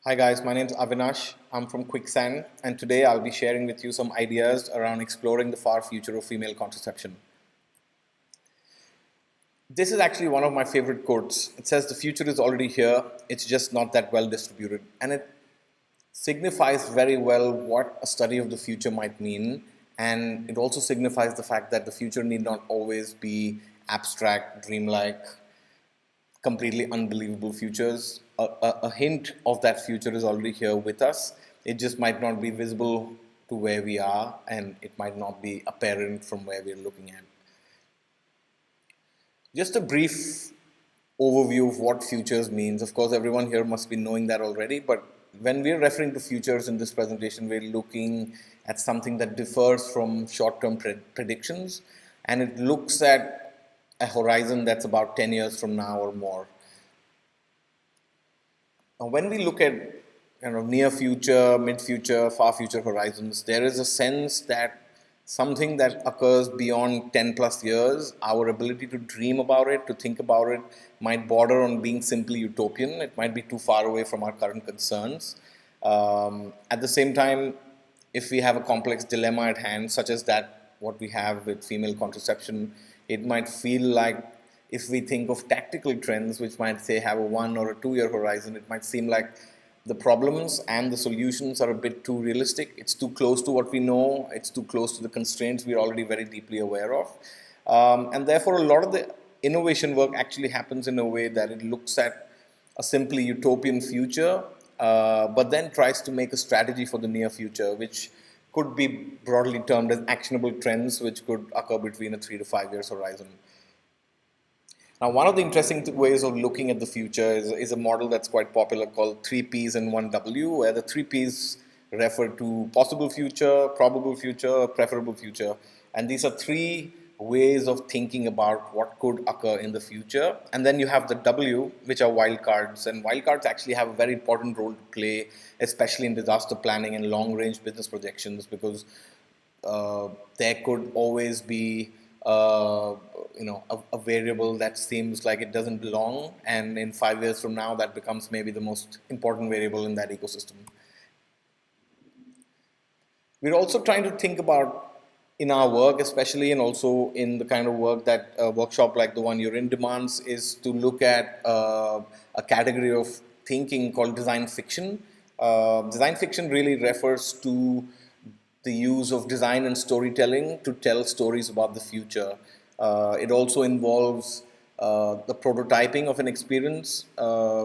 Hi guys, my name is Avinash. I'm from Quicksand, and today I'll be sharing with you some ideas around exploring the far future of female contraception. This is actually one of my favorite quotes. It says, "The future is already here, it's just not that well distributed." And it signifies very well what a study of the future might mean, and it also signifies the fact that the future need not always be abstract, dreamlike, completely unbelievable futures. A hint of that future is already here with us. It just might not be visible to where we are, and it might not be apparent from where we're looking at. Just a brief overview of what futures means. Of course, everyone here must be knowing that already, but when we're referring to futures in this presentation, we're looking at something that differs from short-term predictions, and it looks at a horizon that's about 10 years from now or more. Now, when we look at near future, mid future, far future horizons, there is a sense that something that occurs beyond 10 plus years, our ability to dream about it, to think about it, might border on being simply utopian. It might be too far away from our current concerns. At the same time, if we have a complex dilemma at hand, such as that what we have with female contraception, it might feel like, if we think of tactical trends, which might say have a 1 or 2 year horizon, it might seem like the problems and the solutions are a bit too realistic. It's too close to what we know. It's too close to the constraints we're already very deeply aware of. And therefore, a lot of the innovation work actually happens in a way that it looks at a simply utopian future, but then tries to make a strategy for the near future, which could be broadly termed as actionable trends, which could occur between a 3 to 5 years horizon. Now, one of the interesting ways of looking at the future is a model that's quite popular called 3Ps and 1W, where the 3Ps refer to possible future, probable future, preferable future. And these are three ways of thinking about what could occur in the future. And then you have the W, which are wildcards. And wildcards actually have a very important role to play, especially in disaster planning and long range business projections, because there could always be a variable that seems like it doesn't belong, and in 5 years from now that becomes maybe the most important variable in that ecosystem. We're also trying to think about, in our work especially, and also in the kind of work that a workshop like the one you're in demands, is to look at a category of thinking called design fiction. Design fiction really refers to the use of design and storytelling to tell stories about the future. It also involves the prototyping of an experience,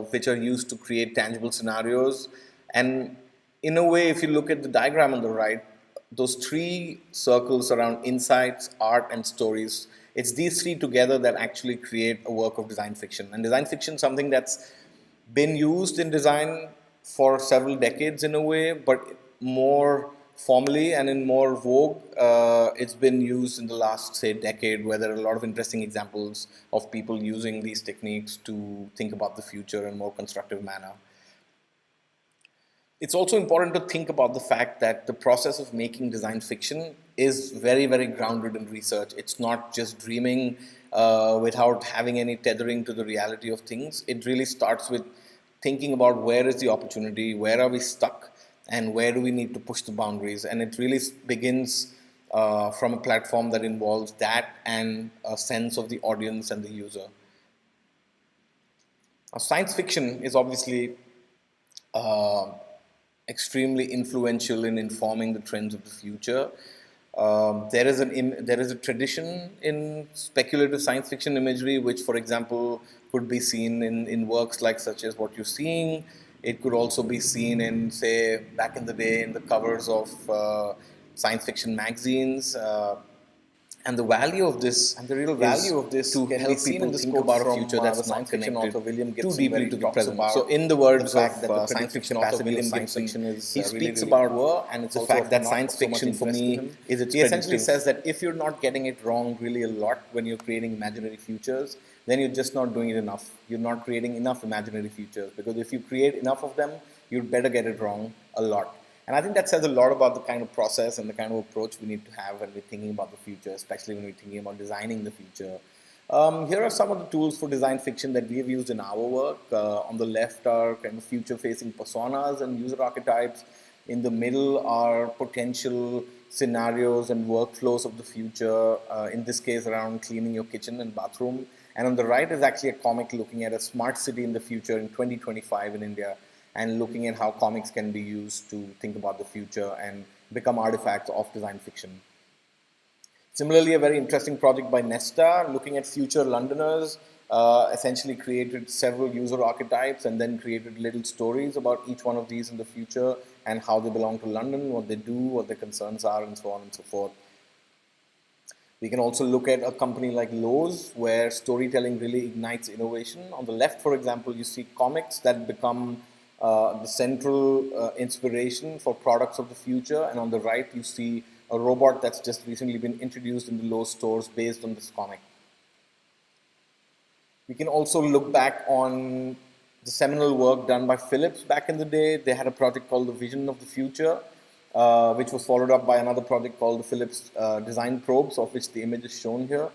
which are used to create tangible scenarios. And in a way, if you look at the diagram on the right, those three circles around insights, art, and stories, it's these three together that actually create a work of design fiction. And design fiction is something that's been used in design for several decades in a way, but more formally and in more vogue, it's been used in the last, say, decade, where there are a lot of interesting examples of people using these techniques to think about the future in a more constructive manner. It's also important to think about the fact that the process of making design fiction is very, very grounded in research. It's not just dreaming without having any tethering to the reality of things. It really starts with thinking about where is the opportunity, where are we stuck, and where do we need to push the boundaries. And it really begins from a platform that involves that and a sense of the audience and the user. Now, science fiction is obviously uh, extremely influential in informing the trends of the future. There is a tradition in speculative science fiction imagery, which, for example, could be seen in works like such as what you're seeing. It could also be seen in, say, back in the day, in the covers of science fiction magazines. And the value of this And the real is value of this to can be help seen people in this think quote about a from future the that's not science fiction connected author William too Gibson, where deeply he to the talks present. about So, in the words the of fact that the science fiction predictive author capacity of William science Gibson, fiction is he really, speaks really about poor, and it's the also fact of that not science of so much fiction for interest to me him. is its He essentially predictive. says that if you're not getting it wrong really a lot when you're creating imaginary futures, then you're just not doing it enough. You're not creating enough imaginary futures, because if you create enough of them, you'd better get it wrong a lot. And I think that says a lot about the kind of process and the kind of approach we need to have when we're thinking about the future, especially when we're thinking about designing the future. Here are some of the tools for design fiction that we have used in our work. On the left are kind of future-facing personas and user archetypes. In the middle are potential scenarios and workflows of the future, in this case around cleaning your kitchen and bathroom. And on the right is actually a comic looking at a smart city in the future in 2025 in India, and looking at how comics can be used to think about the future and become artifacts of design fiction. Similarly, a very interesting project by Nesta, looking at future Londoners, essentially created several user archetypes and then created little stories about each one of these in the future and how they belong to London, what they do, what their concerns are, and so on and so forth. We can also look at a company like Lowe's, where storytelling really ignites innovation. On the left, for example, you see comics that become the central inspiration for products of the future, and on the right, you see a robot that's just recently been introduced in the Lowe's stores based on this comic. We can also look back on the seminal work done by Philips back in the day. They had a project called the Vision of the Future, which was followed up by another project called the Philips Design Probes, of which the image is shown here.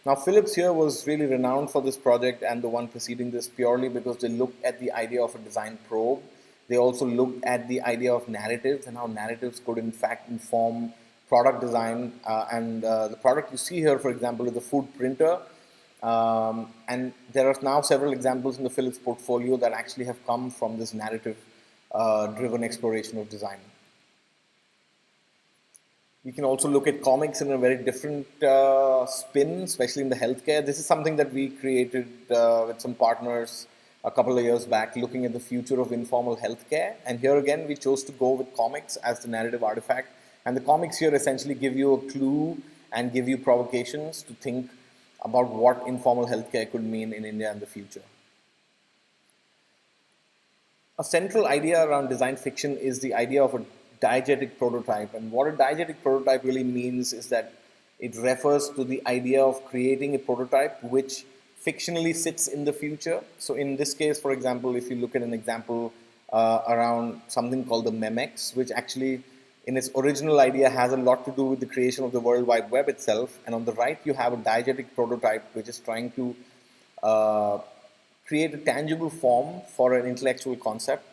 Now, Philips here was really renowned for this project and the one preceding this purely because they looked at the idea of a design probe. They also looked at the idea of narratives and how narratives could in fact inform product design. The product you see here, for example, is a food printer. And there are now several examples in the Philips portfolio that actually have come from this narrative driven exploration of design. We can also look at comics in a very different spin, especially in the healthcare. This is something that we created with some partners a couple of years back, looking at the future of informal healthcare. And here again, we chose to go with comics as the narrative artifact. And the comics here essentially give you a clue and give you provocations to think about what informal healthcare could mean in India in the future. A central idea around design fiction is the idea of a diegetic prototype. And what a diegetic prototype really means is that it refers to the idea of creating a prototype which fictionally sits in the future. So in this case, for example, if you look at an example around something called the Memex, which actually in its original idea has a lot to do with the creation of the World Wide Web itself. And on the right, you have a diegetic prototype which is trying to create a tangible form for an intellectual concept.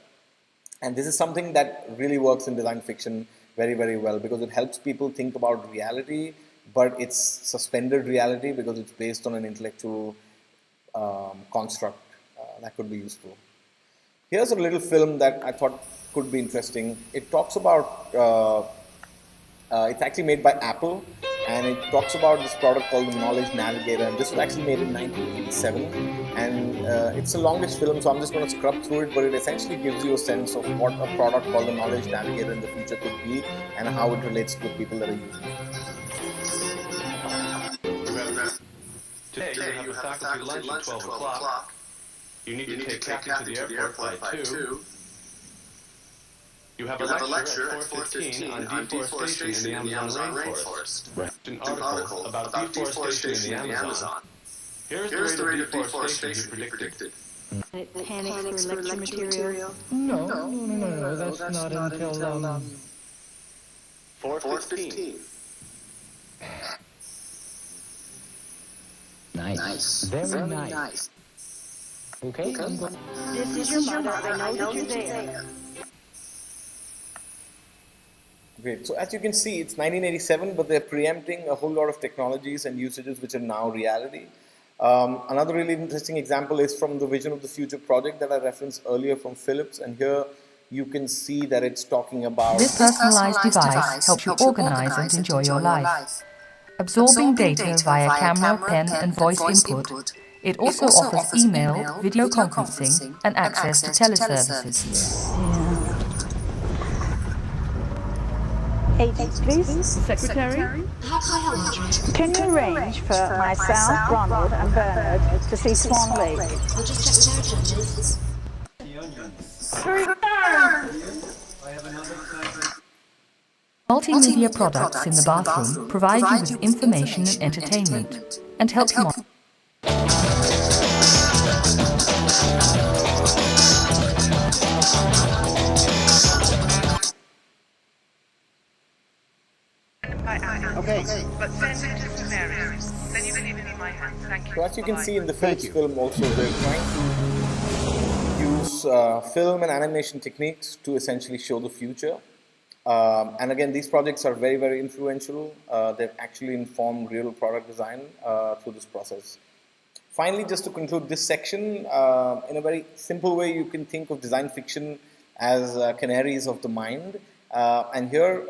And this is something that really works in design fiction very, very well because it helps people think about reality, but it's suspended reality because it's based on an intellectual construct that could be useful. Here's a little film that I thought could be interesting. It talks about, it's actually made by Apple, and it talks about this product called the Knowledge Navigator. And this was actually made in 1987, and it's the longest film, so I'm just going to scrub through it, but it essentially gives you a sense of what a product called the Knowledge Navigator in the future could be and how it relates to the people that are using it. Today you have a faculty lunch at 12 o'clock. You need to take Kathy to the airport by 2. You have a lecture at 4:15 on deforestation in the Amazon rainforest. Right. An article about deforestation in the Amazon. Here's the rate of deforestation you predicted. Panics for lecture material? No, that's not until 4:15. Nice. Very nice. Okay. This is your mother. I know that you're there. Great. So as you can see, it's 1987, but they're preempting a whole lot of technologies and usages which are now reality. Another really interesting example is from the Vision of the Future project that I referenced earlier from Philips, and here you can see that it's talking about... This personalized device helps you organize and enjoy your life. Absorbing data via camera, pen, and voice input, it also offers email, video conferencing, and access to teleservices. Agents, please. Secretary. Can you arrange for myself, Ronald, and Bernard to see Swan Lake? We'll just check search Multimedia products in the bathroom provide you with information and entertainment, and help you Okay. But send it to Mary. Then you can leave it in my hands. Thank you. So as you can see in the Thank Philips you. film also, they're trying to use film and animation techniques to essentially show the future. And again, these projects are very, very influential. They've actually informed real product design through this process. Finally, just to conclude this section, in a very simple way, you can think of design fiction as canaries of the mind. And here,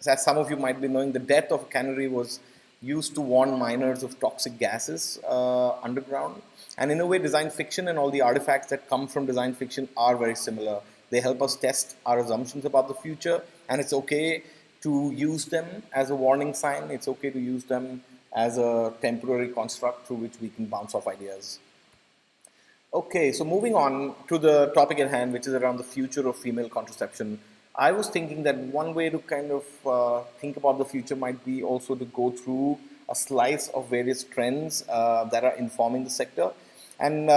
as some of you might be knowing, the death of a canary was used to warn miners of toxic gases underground. And in a way, design fiction and all the artifacts that come from design fiction are very similar. They help us test our assumptions about the future, and it's okay to use them as a warning sign. It's okay to use them as a temporary construct through which we can bounce off ideas. Okay, so moving on to the topic at hand, which is around the future of female contraception. I was thinking that one way to kind of think about the future might be also to go through a slice of various trends that are informing the sector. And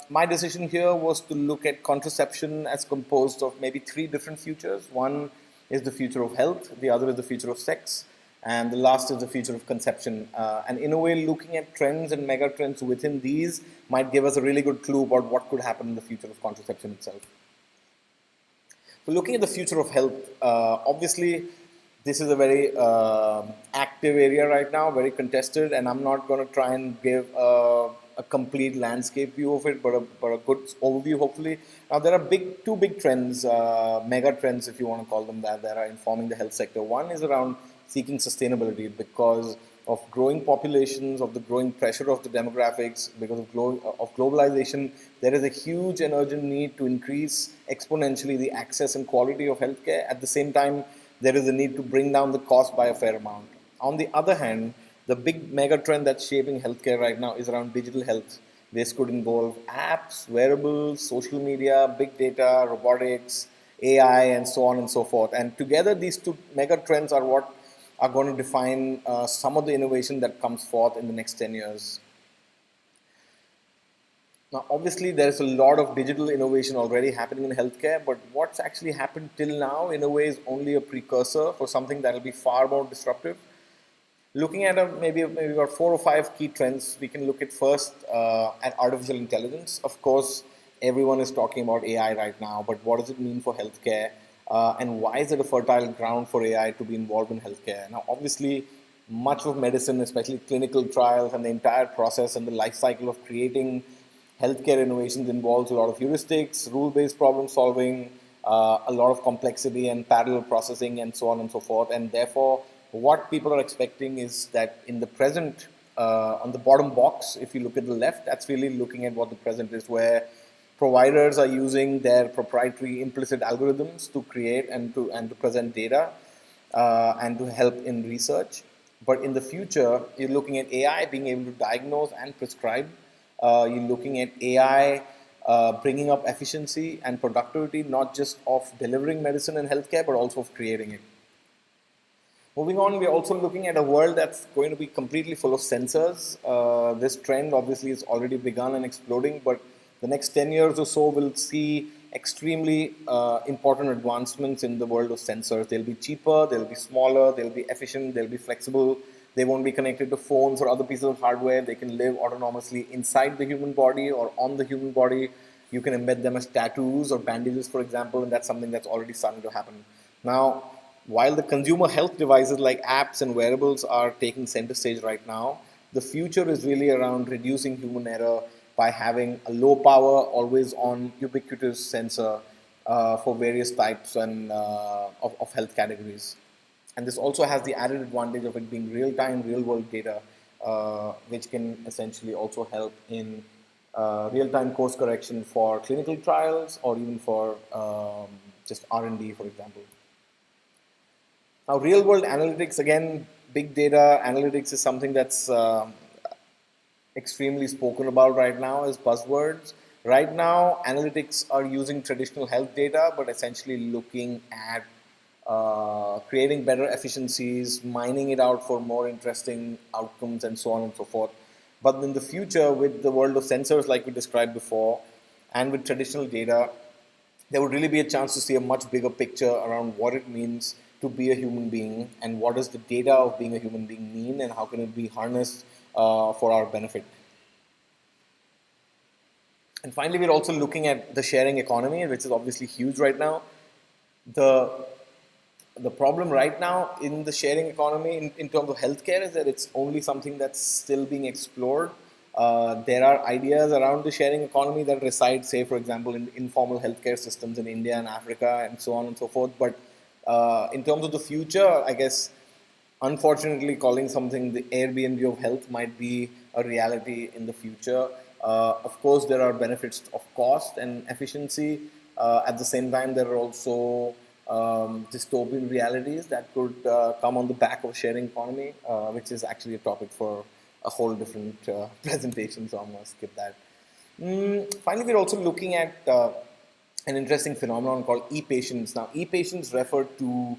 my decision here was to look at contraception as composed of maybe three different futures. One is the future of health, the other is the future of sex, and the last is the future of conception. And in a way, looking at trends and mega trends within these might give us a really good clue about what could happen in the future of contraception itself. So looking at the future of health, obviously this is a very active area right now, very contested, and I'm not going to try and give a complete landscape view of it, but a good overview hopefully. Now there are two big trends, mega trends if you want to call them that are informing the health sector. One is around seeking sustainability because of growing populations, of the growing pressure of the demographics, because of globalization. There is a huge and urgent need to increase exponentially the access and quality of healthcare. At the same time, there is a need to bring down the cost by a fair amount. On the other hand, the big mega trend that's shaping healthcare right now is around digital health. This could involve apps, wearables, social media, big data, robotics, AI, and so on and so forth. And together, these two mega trends are what are going to define some of the innovation that comes forth in the next 10 years. Now, obviously, there's a lot of digital innovation already happening in healthcare, but what's actually happened till now, in a way, is only a precursor for something that will be far more disruptive. Looking at maybe about 4 or 5 key trends, we can look at first at artificial intelligence. Of course, everyone is talking about AI right now, but what does it mean for healthcare? And why is it a fertile ground for AI to be involved in healthcare? Now, obviously, much of medicine, especially clinical trials and the entire process and the life cycle of creating healthcare innovations involves a lot of heuristics, rule-based problem solving, a lot of complexity and parallel processing and so on and so forth. And therefore, what people are expecting is that in the present, on the bottom box, if you look at the left, that's really looking at what the present is, where providers are using their proprietary implicit algorithms to create and to present data and to help in research. But in the future, you're looking at AI being able to diagnose and prescribe. You're looking at AI bringing up efficiency and productivity, not just of delivering medicine and healthcare, but also of creating it. Moving on, we're also looking at a world that's going to be completely full of sensors. This trend obviously has already begun and exploding, but the next 10 years or so will see extremely important advancements in the world of sensors. They'll be cheaper, they'll be smaller, they'll be efficient, they'll be flexible. They won't be connected to phones or other pieces of hardware. They can live autonomously inside the human body or on the human body. You can embed them as tattoos or bandages, for example, and that's something that's already starting to happen. Now, while the consumer health devices like apps and wearables are taking center stage right now, the future is really around reducing human error by having a low power, always on ubiquitous sensor for various types and of health categories. And this also has the added advantage of it being real-time, real-world data, which can essentially also help in real-time course correction for clinical trials or even for just R&D, for example. Now, real-world analytics, again, big data analytics is something that's extremely spoken about right now as buzzwords. Right now, analytics are using traditional health data, but essentially looking at creating better efficiencies, mining it out for more interesting outcomes, and so on and so forth. But in the future, with the world of sensors like we described before, and with traditional data, there would really be a chance to see a much bigger picture around what it means to be a human being and what does the data of being a human being mean and how can it be harnessed for our benefit. And finally, we're also looking at the sharing economy, which is obviously huge right now. The problem right now in the sharing economy in terms of healthcare is that it's only something that's still being explored. There are ideas around the sharing economy that reside, say, for example, in informal healthcare systems in India and Africa and so on and so forth. But in terms of the future, I guess, unfortunately, calling something the Airbnb of health might be a reality in the future. Of course, there are benefits of cost and efficiency. At the same time, there are also dystopian realities that could come on the back of sharing economy, which is actually a topic for a whole different presentation, so I'm going to skip that. Finally, we're also looking at an interesting phenomenon called e-patients. Now, e-patients refer to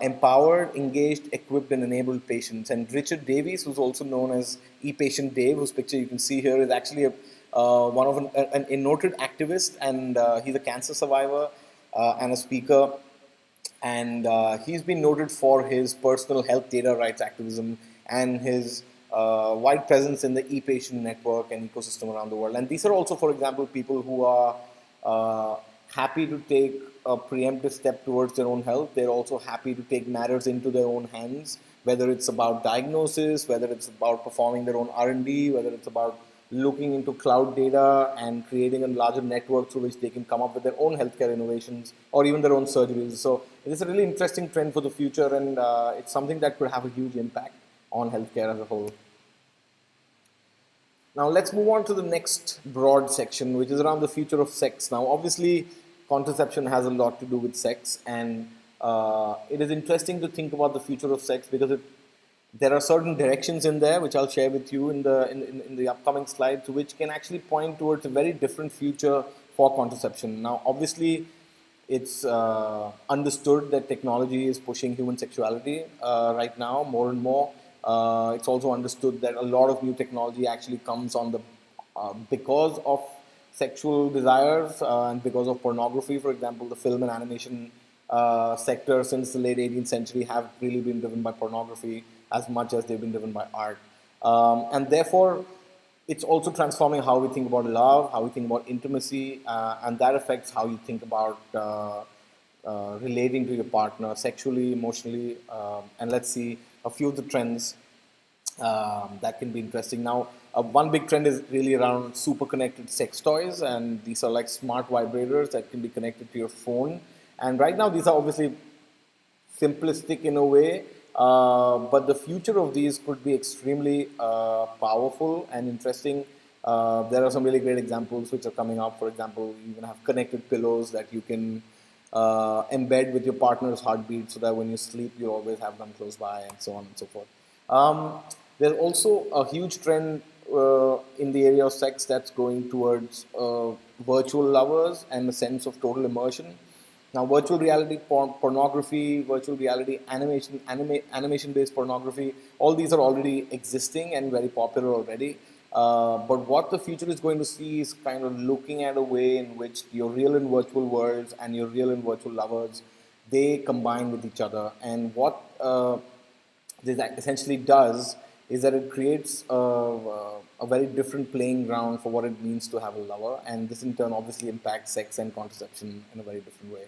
empowered, engaged, equipped, and enabled patients. And Richard Davies, who's also known as e-patient Dave, whose picture you can see here, is actually one of a noted activist, and he's a cancer survivor and a speaker. And he's been noted for his personal health data rights activism and his wide presence in the e-patient network and ecosystem around the world. And these are also, for example, people who are happy to take a preemptive step towards their own health. They're also happy to take matters into their own hands, whether it's about diagnosis, whether it's about performing their own R&D, whether it's about looking into cloud data and creating a larger network through which they can come up with their own healthcare innovations or even their own surgeries. So it is a really interesting trend for the future, and it's something that could have a huge impact on healthcare as a whole. Now let's move on to the next broad section, which is around the future of sex. Now obviously contraception has a lot to do with sex, and it is interesting to think about the future of sex because there are certain directions in there which I'll share with you in the upcoming slides, which can actually point towards a very different future for contraception. Now obviously it's understood that technology is pushing human sexuality right now more and more. It's also understood that a lot of new technology actually comes on the because of sexual desires and because of pornography. For example, the film and animation sector since the late 18th century have really been driven by pornography as much as they've been driven by art. And therefore, it's also transforming how we think about love, how we think about intimacy, and that affects how you think about relating to your partner sexually, emotionally, and let's see a few of the trends that can be interesting. Now, one big trend is really around super connected sex toys, and these are like smart vibrators that can be connected to your phone. And right now, these are obviously simplistic in a way, but the future of these could be extremely powerful and interesting. There are some really great examples which are coming up. For example, you even have connected pillows that you can embed with your partner's heartbeat so that when you sleep, you always have them close by, and so on and so forth. There's also a huge trend in the area of sex that's going towards virtual lovers and a sense of total immersion. Now, virtual reality pornography, virtual reality animation-based pornography, all these are already existing and very popular already. But what the future is going to see is kind of looking at a way in which your real and virtual worlds and your real and virtual lovers, they combine with each other. And what this essentially does is that it creates a very different playing ground for what it means to have a lover. And this in turn obviously impacts sex and contraception in a very different way.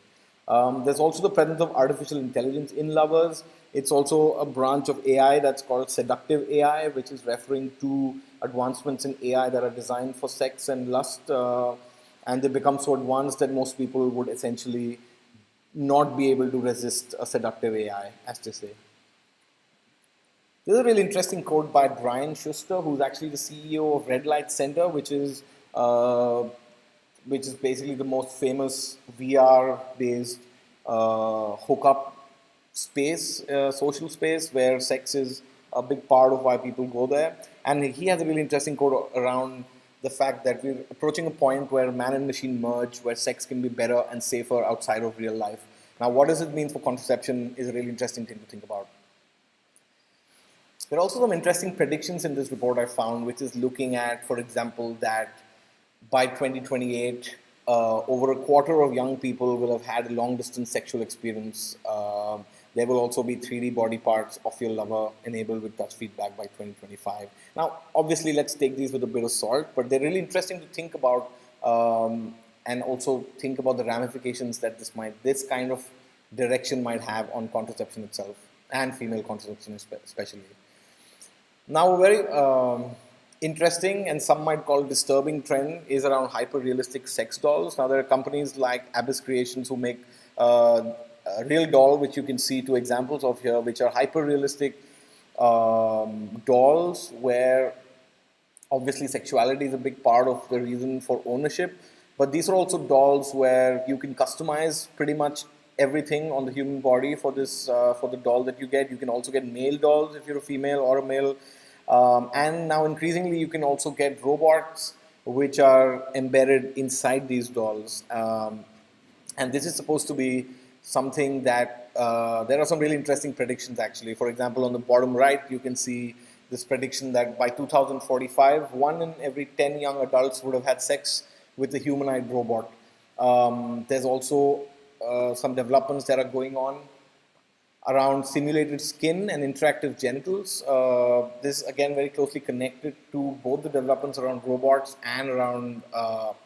There's also the presence of artificial intelligence in lovers. It's also a branch of AI that's called seductive AI, which is referring to advancements in AI that are designed for sex and lust, and they become so advanced that most people would essentially not be able to resist a seductive AI, as they say. There's a really interesting quote by Brian Schuster, who's actually the CEO of Red Light Center, which is basically the most famous VR-based hookup space, social space, where sex is a big part of why people go there. And he has a really interesting quote around the fact that we're approaching a point where man and machine merge, where sex can be better and safer outside of real life. Now, what does it mean for contraception is a really interesting thing to think about. There are also some interesting predictions in this report I found, which is looking at, for example, that by 2028, over a quarter of young people will have had a long-distance sexual experience. There will also be 3D body parts of your lover enabled with touch feedback by 2025. Now, obviously, let's take these with a bit of salt, but they're really interesting to think about and also think about the ramifications that this kind of direction might have on contraception itself and female contraception especially. Now, a very interesting and some might call disturbing trend is around hyper-realistic sex dolls. Now, there are companies like Abyss Creations who make a real doll, which you can see two examples of here, which are hyper-realistic dolls where obviously sexuality is a big part of the reason for ownership. But these are also dolls where you can customize pretty much everything on the human body for this for the doll that you get. You can also get male dolls if you're a female or a male. And now increasingly you can also get robots which are embedded inside these dolls. And this is supposed to be something that, there are some really interesting predictions actually. For example, on the bottom right, you can see this prediction that by 2045, 1 in every 10 young adults would have had sex with a humanoid robot. There's also some developments that are going on around simulated skin and interactive genitals. This again very closely connected to both the developments around robots and around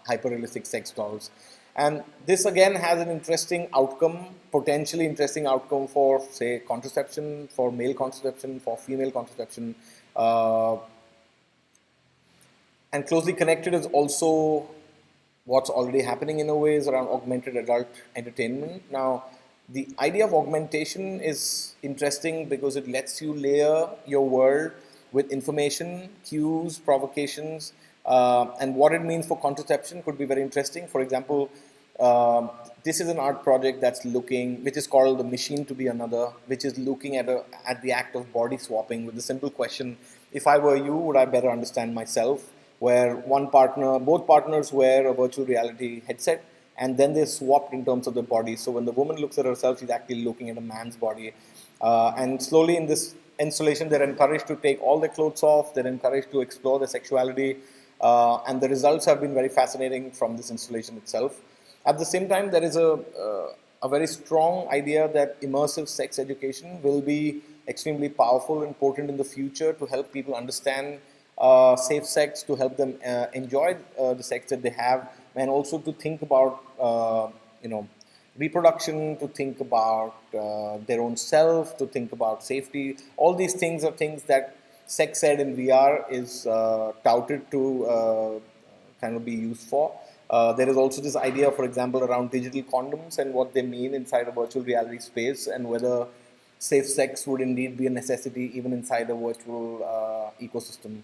hyper-realistic sex dolls. And this again has an interesting outcome, potentially interesting outcome for, say, contraception, for male contraception, for female contraception. And closely connected is also what's already happening in a way is around augmented adult entertainment. Now, the idea of augmentation is interesting because it lets you layer your world with information, cues, provocations, and what it means for contraception could be very interesting. For example, this is an art project that's looking, which is called The Machine to Be Another, which is looking at the act of body swapping with the simple question, if I were you, would I better understand myself? Where both partners wear a virtual reality headset and then they're swapped in terms of the body. So when the woman looks at herself, she's actually looking at a man's body. And slowly in this installation, they're encouraged to take all their clothes off, they're encouraged to explore their sexuality, and the results have been very fascinating from this installation itself. At the same time, there is a very strong idea that immersive sex education will be extremely powerful and potent in the future to help people understand safe sex, to help them enjoy the sex that they have, and also to think about reproduction, to think about their own self, to think about safety. All these things are things that sex ed in VR is touted to kind of be used for. There is also this idea, for example, around digital condoms and what they mean inside a virtual reality space, and whether safe sex would indeed be a necessity even inside a virtual ecosystem.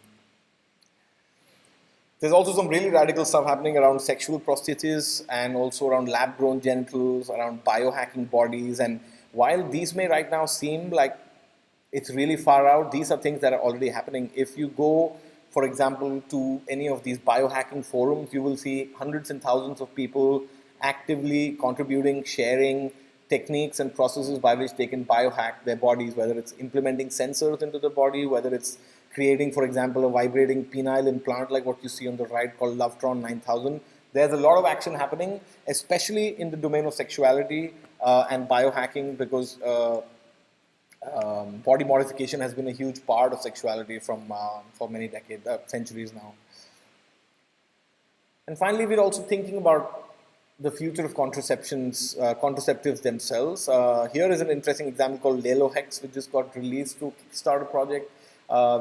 There's also some really radical stuff happening around sexual prostheses and also around lab-grown genitals, around biohacking bodies. And while these may right now seem like it's really far out, these are things that are already happening. If you go, for example, to any of these biohacking forums, you will see hundreds and thousands of people actively contributing, sharing techniques and processes by which they can biohack their bodies, whether it's implementing sensors into the body, whether it's creating, for example, a vibrating penile implant like what you see on the right called Lovetron 9000. There's a lot of action happening, especially in the domain of sexuality and biohacking, because body modification has been a huge part of sexuality for many decades, centuries now. And finally, we're also thinking about the future of contraceptives themselves. Here is an interesting example called Lelohex, which just got released through Kickstarter project,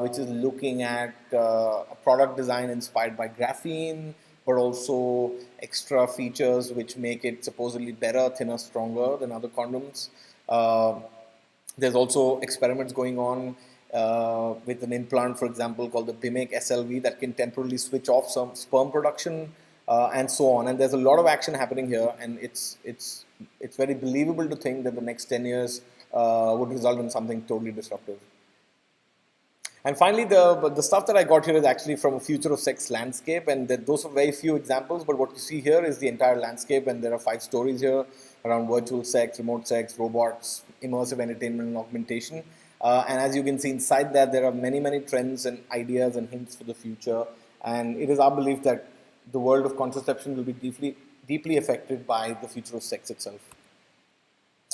which is looking at a product design inspired by graphene, but also extra features which make it supposedly better, thinner, stronger than other condoms. There's also experiments going on with an implant, for example, called the Bimec SLV that can temporarily switch off some sperm production and so on. And there's a lot of action happening here, and it's very believable to think that the next 10 years would result in something totally disruptive. And finally, the stuff that I got here is actually from a Future of Sex landscape, and those are very few examples, but what you see here is the entire landscape, and there are 5 stories here around virtual sex, remote sex, robots, immersive entertainment and augmentation. And as you can see inside that, there are many, many trends and ideas and hints for the future, and it is our belief that the world of contraception will be deeply affected by the future of sex itself.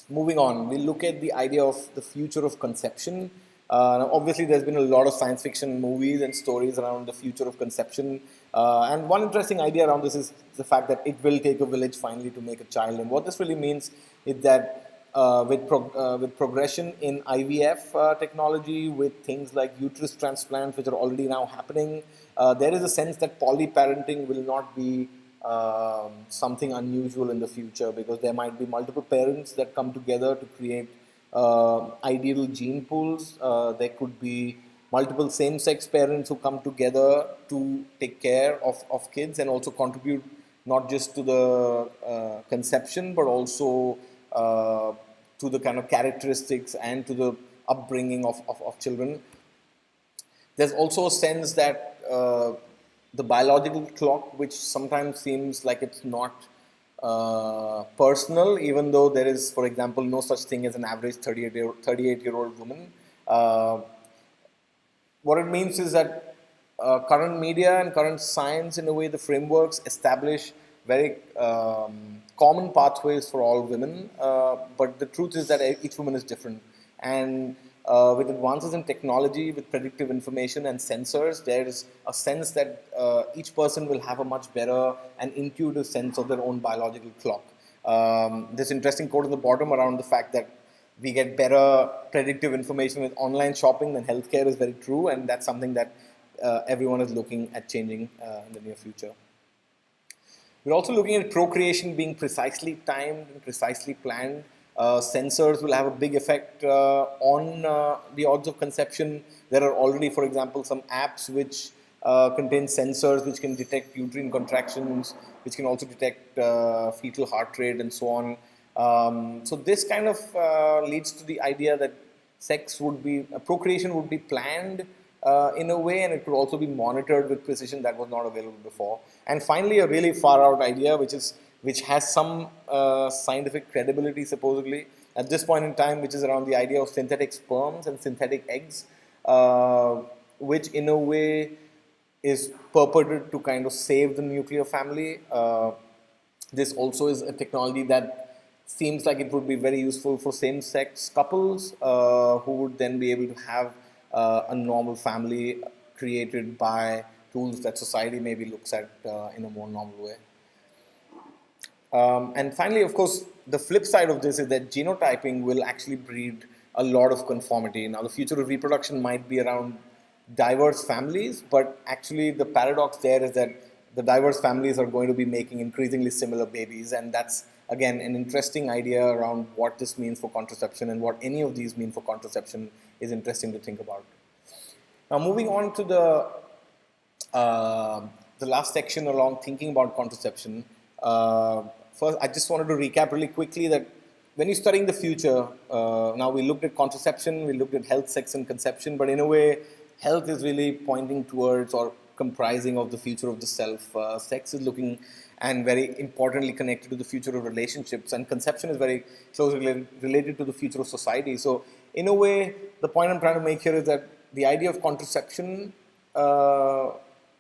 moving on, we look at the idea of the future of conception. Now obviously, there's been a lot of science fiction movies and stories around the future of conception. And one interesting idea around this is the fact that it will take a village finally to make a child. And what this really means is that with progression in IVF technology, with things like uterus transplants, which are already now happening, there is a sense that polyparenting will not be something unusual in the future, because there might be multiple parents that come together to create ideal gene pools. There could be multiple same-sex parents who come together to take care of kids and also contribute not just to the conception, but also to the kind of characteristics and to the upbringing of children. There's also a sense that the biological clock, which sometimes seems like it's not personal, even though there is, for example, no such thing as an average 38-year-old woman. What it means is that current media and current science, in a way, the frameworks establish very common pathways for all women, but the truth is that each woman is different. And with advances in technology, with predictive information and sensors, there is a sense that each person will have a much better and intuitive sense of their own biological clock. This interesting quote at the bottom around the fact that we get better predictive information with online shopping than healthcare is very true, and that's something that everyone is looking at changing in the near future. We're also looking at procreation being precisely timed and precisely planned. Sensors will have a big effect on the odds of conception. There are already, for example, some apps which contain sensors which can detect uterine contractions, which can also detect fetal heart rate and so on. So this kind of leads to the idea that procreation would be planned in a way, and it could also be monitored with precision that was not available before. And finally, a really far out idea, which has some scientific credibility supposedly at this point in time, which is around the idea of synthetic sperms and synthetic eggs, which in a way is purported to kind of save the nuclear family. This also is a technology that seems like it would be very useful for same-sex couples who would then be able to have a normal family created by tools that society maybe looks at in a more normal way. And finally, of course, the flip side of this is that genotyping will actually breed a lot of conformity. Now, the future of reproduction might be around diverse families, but actually the paradox there is that the diverse families are going to be making increasingly similar babies, and that's, again, an interesting idea around what this means for contraception, and what any of these mean for contraception is interesting to think about. Now, moving on to the last section along thinking about contraception. First, I just wanted to recap really quickly that when you're studying the future, now we looked at contraception, we looked at health, sex, and conception, but in a way, health is really pointing towards or comprising of the future of the self. Sex is looking and very importantly connected to the future of relationships, and conception is very closely related to the future of society. So, in a way, the point I'm trying to make here is that the idea of contraception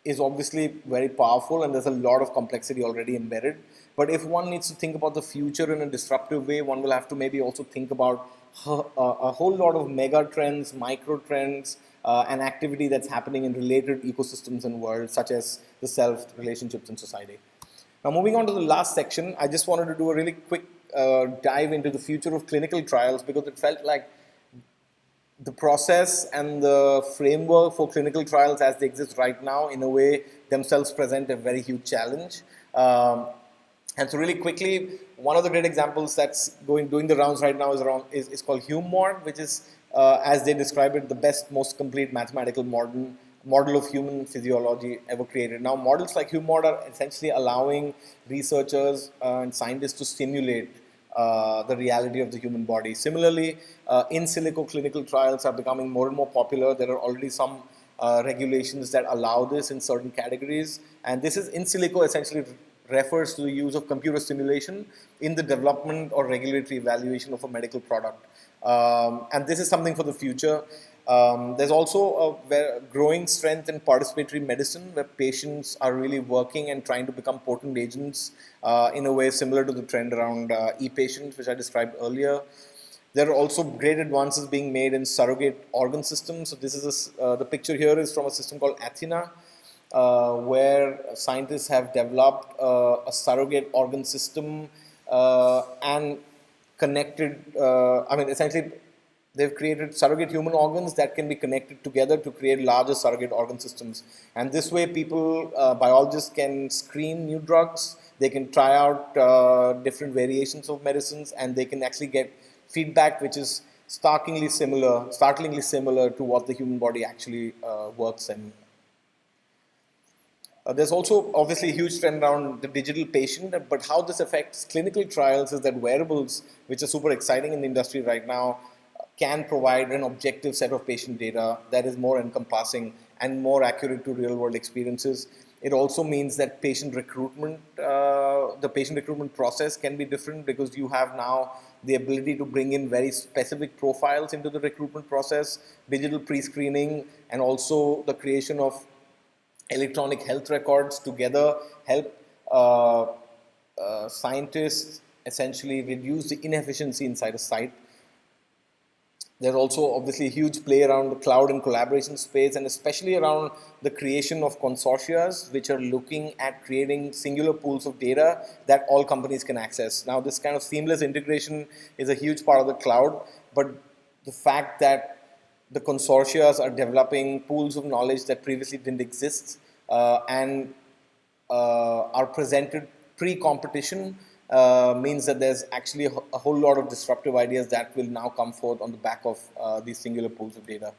is obviously very powerful, and there's a lot of complexity already embedded. But if one needs to think about the future in a disruptive way, one will have to maybe also think about a whole lot of mega trends, micro trends, and activity that's happening in related ecosystems and worlds, such as the self, relationships, and society. Now, moving on to the last section, I just wanted to do a really quick dive into the future of clinical trials, because it felt like the process and the framework for clinical trials as they exist right now, in a way, themselves present a very huge challenge. And so really quickly, one of the great examples that's doing the rounds right now is called HuMMOD, which is, as they describe it, the best, most complete mathematical model of human physiology ever created. Now, models like HuMMOD are essentially allowing researchers and scientists to simulate the reality of the human body. Similarly, in silico clinical trials are becoming more and more popular. There are already some regulations that allow this in certain categories. And this is in silico essentially refers to the use of computer simulation in the development or regulatory evaluation of a medical product. And this is something for the future. There's also a growing strength in participatory medicine, where patients are really working and trying to become potent agents in a way similar to the trend around e-patients, which I described earlier. There are also great advances being made in surrogate organ systems. So this is the picture here is from a system called Athena, where scientists have developed a surrogate organ system and connected, essentially they've created surrogate human organs that can be connected together to create larger surrogate organ systems. And this way people, biologists can screen new drugs, they can try out different variations of medicines, and they can actually get feedback which is startlingly similar to what the human body actually works in. There's also obviously a huge trend around the digital patient, but how this affects clinical trials is that wearables, which are super exciting in the industry right now, can provide an objective set of patient data that is more encompassing and more accurate to real world experiences. It also means that patient recruitment, the patient recruitment process can be different, because you have now the ability to bring in very specific profiles into the recruitment process, digital pre-screening, and also the creation of electronic health records together help scientists essentially reduce the inefficiency inside a site. There's also obviously a huge play around the cloud and collaboration space, and especially around the creation of consortia which are looking at creating singular pools of data that all companies can access. Now, this kind of seamless integration is a huge part of the cloud, but the fact that the consortia are developing pools of knowledge that previously didn't exist and are presented pre-competition means that there's actually a whole lot of disruptive ideas that will now come forth on the back of these singular pools of data.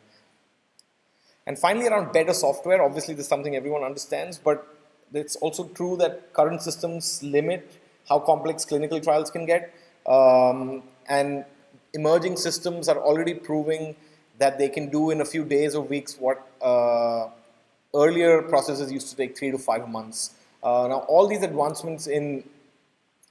And finally, around better software, obviously this is something everyone understands, but it's also true that current systems limit how complex clinical trials can get, and emerging systems are already proving that they can do in a few days or weeks what earlier processes used to take 3 to 5 months. Now, all these advancements in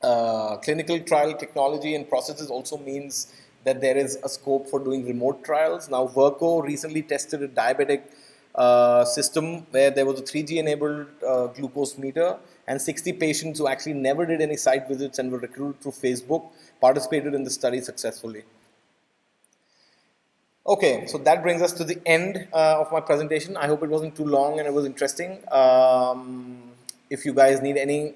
clinical trial technology and processes also means that there is a scope for doing remote trials. Now, Verco recently tested a diabetic system where there was a 3G enabled glucose meter, and 60 patients who actually never did any site visits and were recruited through Facebook participated in the study successfully. Okay, so that brings us to the end of my presentation. I hope it wasn't too long and it was interesting. If you guys need any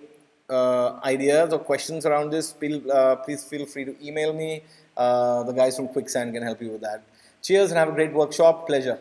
ideas or questions around this, please feel free to email me. The guys from Quicksand can help you with that. Cheers and have a great workshop. Pleasure.